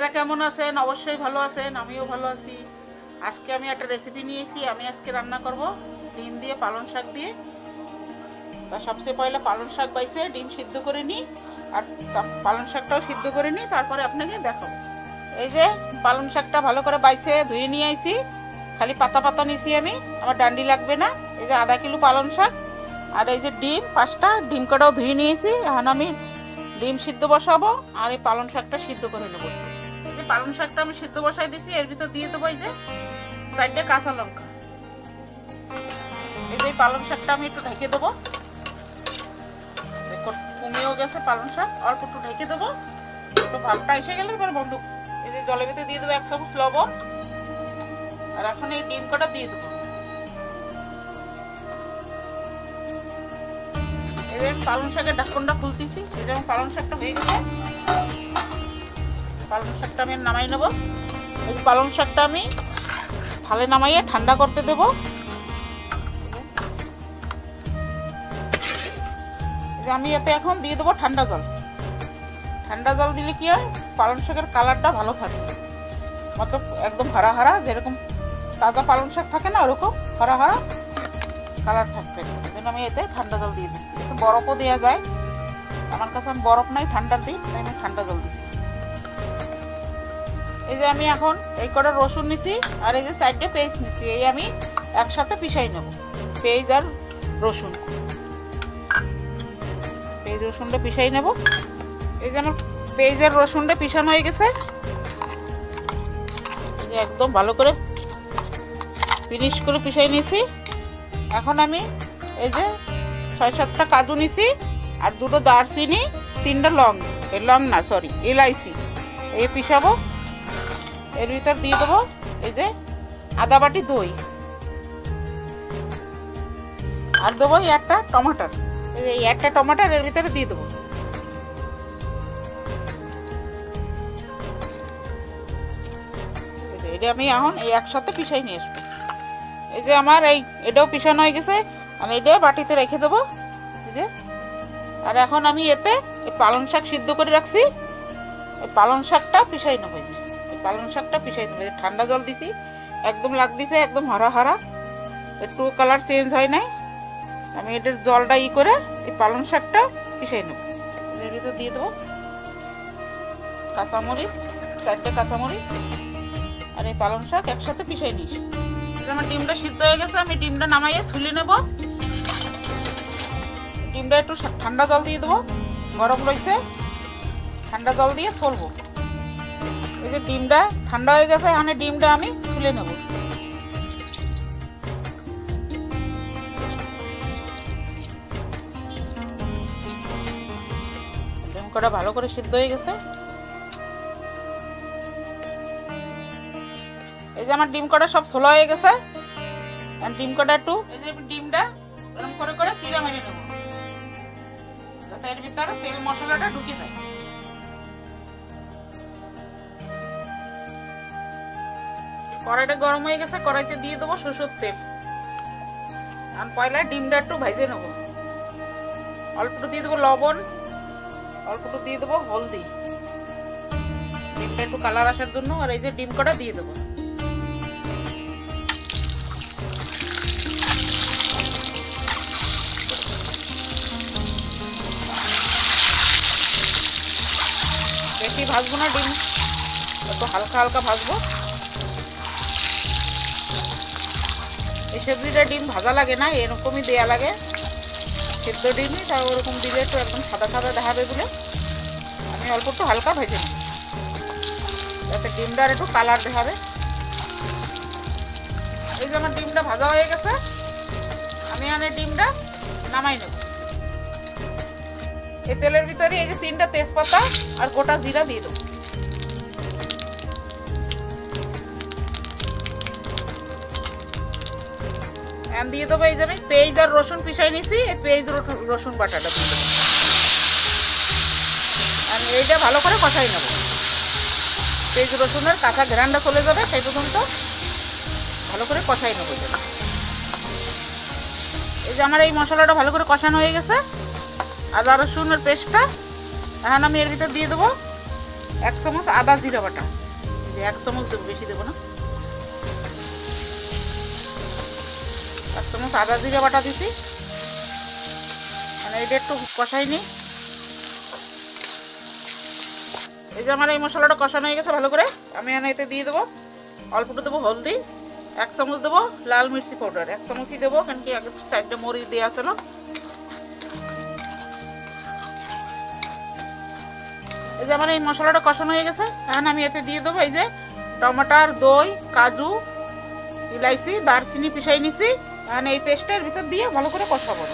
আপনারা কেমন আছেন? অবশ্যই ভালো আছেন, আমিও ভালো আছি। আজকে আমি একটা রেসিপি নিয়েছি। আমি আজকে রান্না করব ডিম দিয়ে পালং শাক দিয়ে। তা সবচেয়ে পয়লা পালং শাক বাইছে ডিম সিদ্ধ করে নিই, আর পালং শাকটাও সিদ্ধ করে নিই, তারপরে আপনাকে দেখাবো। এই যে পালং শাকটা ভালো করে বাইছে ধুয়ে নিয়ে আইছি, খালি পাতা পাতা নিছি আমি, আমার ডান্ডি লাগবে না। এই যে আধা কিলো পালং শাক, আর এই যে ডিম 5টা, ডিম কটাও ধুয়ে নিয়েছি। এখন আমি ডিম সিদ্ধ বসাবো আর এই পালং শাকটা সিদ্ধ করে নেবো। এই যে পালং শাকটা আমি সিদ্ধ বসাই দিছি, এর ভিতর দিয়ে দেবো এই যে 4টে কাঁচা লঙ্কা। এই যে পালং শাকটা আমি একটু ঢেকে দেবো, কমিয়েও গেছে পালং শাক, অল্প একটু ঢেকে দেবো, একটু ভাবটা এসে গেলে এবার বন্ধ। এই যে জলের ভিতরে দিয়ে দেবো 1 চামচ লবণ, আর এখন এই ডিম কটা দিয়ে দেবো। এই যে পালং শাকের ঢাকনটা খুলতেছি, এই যেমন পালং শাকটা হয়ে গেছে, পালং শাকটা আমি নামাই নেবো। এই পালং শাকটা আমি থালে নামাইয়ে ঠান্ডা করতে দেব। আমি এতে এখন দিয়ে দেবো ঠান্ডা জল। ঠান্ডা জল দিলে কি হয়, পালং শাকের কালারটা ভালো থাকে, মতলব একদম হারা হারা, যেরকম তাজা পালং শাক থাকে না ওরকম হারা হারা কালার থাকবে। এই জন্য আমি এতে ঠান্ডা জল দিয়ে দিচ্ছি। এতে বরফও দেওয়া যায়, আমার কাছে বরফ নাই, ঠান্ডার দিন, তাই আমি ঠান্ডা জল দিচ্ছি। এই যে আমি এখন এই কটা রসুন নিছি, আর এই যে 4টে পেঁয়াজ নিছি, এই আমি একসাথে পিষাই নেব। পেঁয়াজ আর রসুন, পেঁয়াজ রসুনটা পিষাই নেব। এই যে আমার পেঁয়াজ আর রসুনটা পিষানো হয়ে গেছে, এই যে একদম ভালো করে ফিনিশ করে পিষাই নিয়েছি। এখন আমি এই যে 6-7টা কাজু নিছি, আর 2টো দারচিনি, 3টা এলাইচি, এই পিষাবো। এর ভিতর দিয়ে দেবো এই যে আদা বাটি দই, আর দেবো একটা টমাটার। এই একটা টমাটার এর ভিতরে দিয়ে দেবো। এটা আমি এখন এই একসাথে পিষাই নিয়ে আসবো। এই যে আমার এটাও পিষানো হয়ে গেছে, আমি এটা বাটিতে রেখে দেবো। এই যে, আর এখন আমি এতে এই পালং শাক সিদ্ধ করে রাখছি, এই পালং শাকটা পিষাই নেবো। পালং শাকটা পিষাই নেবো। ঠান্ডা জল দিছি, একদম লাগতেছে একদম হারা হারা, একটু কালার চেঞ্জ হয় নাই। আমি এটার জলটা করে এই পালং শাকটা পিষাই নেবো। এর ভিতরে দিয়ে দেবো কাঁচামরিচ, 4টে কাঁচামরিচ, আর এই পালং শাক একসাথে পিষাই নিয়েছি। আমার ডিমটা সিদ্ধ হয়ে গেছে, আমি ডিমটা নামাইয়ে ছুলে নেব। ডিমটা একটু ঠান্ডা জল দিয়ে দেবো, গরম রয়েছে, ঠান্ডা জল দিয়ে ছলবো। এই যে ডিমটা ঠান্ডা হয়ে গেছে, এখানে ডিমটা আমি ছুলে নেব। ডিম কটা ভালো করে সিদ্ধ হয়ে গেছে। এই যে আমার ডিম কটা সব ছোলা হয়ে গেছে, ডিম কটা একটু এই যে ডিমটা গরম করে করে চিড়া মেরে নেব, যাতে এর ভিতরে তেল মশলাটা ঢুকে যায়। কড়াইটা গরম হয়ে গেছে, কড়াইতে দিয়ে দেবো সরষের তেল। আর পয়লা ডিমটা একটু ভেজে নেব। অল্প একটু দিয়ে দেবো লবণ, অল্প একটু দিয়ে দেবো হলদি, ডিমটা একটু কালার আসার জন্য। আর এই যে ডিম কটা দিয়ে দেবো। বেশি ভাজবো না ডিম, একটু হালকা হালকা ভাজবো। এই সবজিটা ডিম ভাজা লাগে না, এরকমই দেয়া লাগে, সিদ্ধ ডিমই, তাও ওরকম দিলে একটু একদম সাদা সাদা দেখাবে বলে আমি অল্প একটু হালকা ভেজে নেব, যাতে ডিমটা আর একটু কালার দেখাবে। এই যে আমার ডিমটা ভাজা হয়ে গেছে, আমি এখানে ডিমটা নামাই নেব। এই তেলের ভিতরে এই যে 3টা তেজপাতা আর গোটা জিরা দিয়ে দেবো। দিয়ে দেবো এই যে আমি পেঁয়াজ আর রসুন পিষাই নিছি, এই পেঁয়াজ রসুন বাটাটা দিয়ে দেবো। আর এইটা ভালো করে কষাই নেবো, পেঁয়াজ রসুনের কাঁচা ঘ্রাণটা চলে যাবে, সেই পর্যন্ত ভালো করে কষাই নেবো। এই যে আমার এই মশলাটা ভালো করে কষানো হয়ে গেছে, আদা রসুনের পেস্টটা এখন আমি এর ভিতর দিয়ে দেবো। 1 চামচ আদা জিরা বাটা, 1 চামচ দেবো, বেশি দেবো না। 1 চামচ আদা জিরা বাটা দিছি। মানে এটা একটু কষাই নি। এই যে আমার এই মশলাটা কষানো হয়ে গেছে ভালো করে। আমি এতে দিয়ে দেবো অল্প একটু দেবো হলদি, 1 চামচ দেবো লাল মির্চি পাউডার, 1 চামচই দেবো, কারণ কি আগে 4টা মরিচ দেওয়া ছিল। এই যে আমার এই মশলাটা কষানো হয়ে গেছে। এখন আমি এতে দিয়ে দেবো এই যে টমেটোর, দই, কাজু, ইলাইচি, দারচিনি পিষাই নিছি। এখন এই পেস্টের ভিতর দিয়ে ভালো করে কষাবো।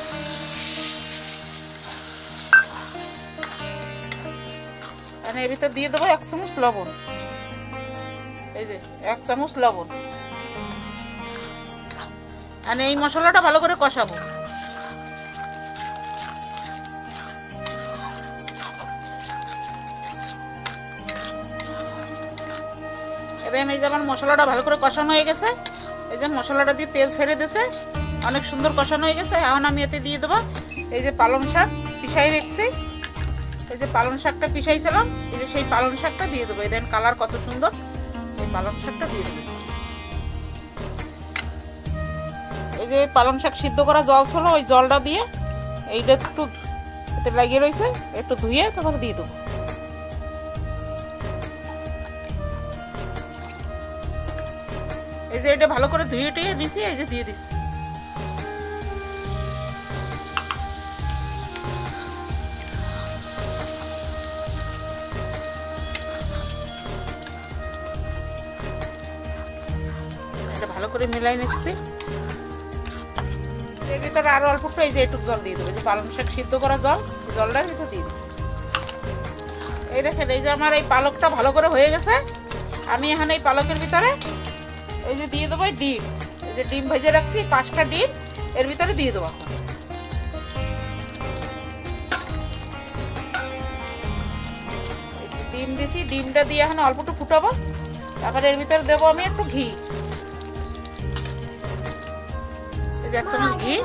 এখন এর ভিতর দিয়ে দেবো 1 চামচ লবণ, এই যে 1 চামচ লবণ। আর এই মশলাটা ভালো করে কষাবো। এবার এই যে আমার মশলাটা ভালো করে কষানো হয়ে গেছে। এই যে মশলাটা দিয়ে তেল ছেড়ে দিয়েছে, অনেক সুন্দর কষানো হয়ে গেছে। এখন আমি এতে দিয়ে দেবো এই যে পালং শাক পিষাই রেখেছি। এই যে পালং শাকটা পিষাইছিলাম, এই যে সেই পালং শাকটা দিয়ে দেবো। এই দেখেন কালার কত সুন্দর, এই পালং শাকটা দিয়ে দেবো। এই যে পালং শাক সিদ্ধ করা জল ছিল, ওই জলটা দিয়ে এইটা একটু এতে লাগিয়ে রয়েছে, একটু ধুয়ে তারপরে দিয়ে দেবো। এই যে এটা ভালো করে ধুয়ে টুয়ে দিছি, এই যে দিয়ে দিচ্ছি। এটা ভালো করে মিলাই নিচ্ছি। এর ভিতরে আরো অল্প একটু এই যে একটু জল দিয়ে দেবো, যে পালং শাক সিদ্ধ করা জল, জলটার ভিতরে দিয়ে দিচ্ছি। এই দেখেন এই যে আমার এই পালকটা ভালো করে হয়ে গেছে। আমি এখন এই পালকের ভিতরে এই যে দিয়ে দেবো ডিম, এই যে ডিম ভেজে রাখছি 5টা ডিম এর ভিতরে দিয়ে দেবো। এখন ডিম দিছি, ডিমটা দিয়ে এখন অল্প একটু ফুটাবো। তারপরে এর ভিতরে দেবো আমি একটু ঘি, এই যে 1 চামচ ঘি।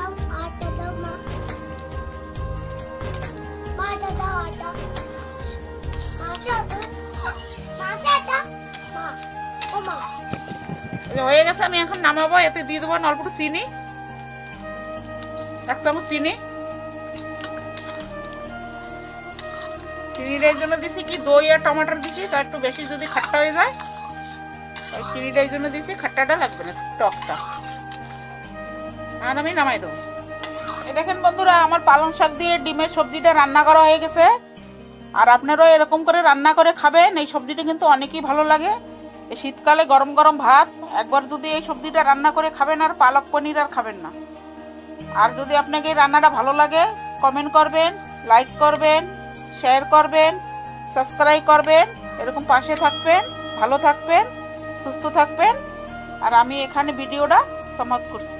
হয়ে গেছে, আমি এখন নামাবো। এতে দিয়ে দেবো অল্প একটু চিনি, 1 চামচ চিনি। চিনির জন্য দিছি কি দই আর টমেটোর দিছি, তার একটু বেশি যদি খাট্টা হয়ে যায়, চিনিটার জন্য দিছি, খাট্টাটা লাগবে না, টকটা। আর আমি নামাই দেবো। এই দেখেন বন্ধুরা, আমার পালং শাক দিয়ে ডিমের সবজিটা রান্না করা হয়ে গেছে। আর আপনারাও এরকম করে রান্না করে খাবেন। এই সবজিটা কিন্তু অনেকই ভালো লাগে। এই শীতকালে গরম গরম ভাত একবার যদি এই সবজিটা রান্না করে খাবেন, আর পালক পনির আর খাবেন না। আর যদি আপনাকে এই রান্নাটা ভালো লাগে, কমেন্ট করবেন, লাইক করবেন, শেয়ার করবেন, সাবস্ক্রাইব করবেন। এরকম পাশে থাকবেন। ভালো থাকবেন, সুস্থ থাকবেন। আর আমি এখানে ভিডিওটা সমাপ্ত করছি।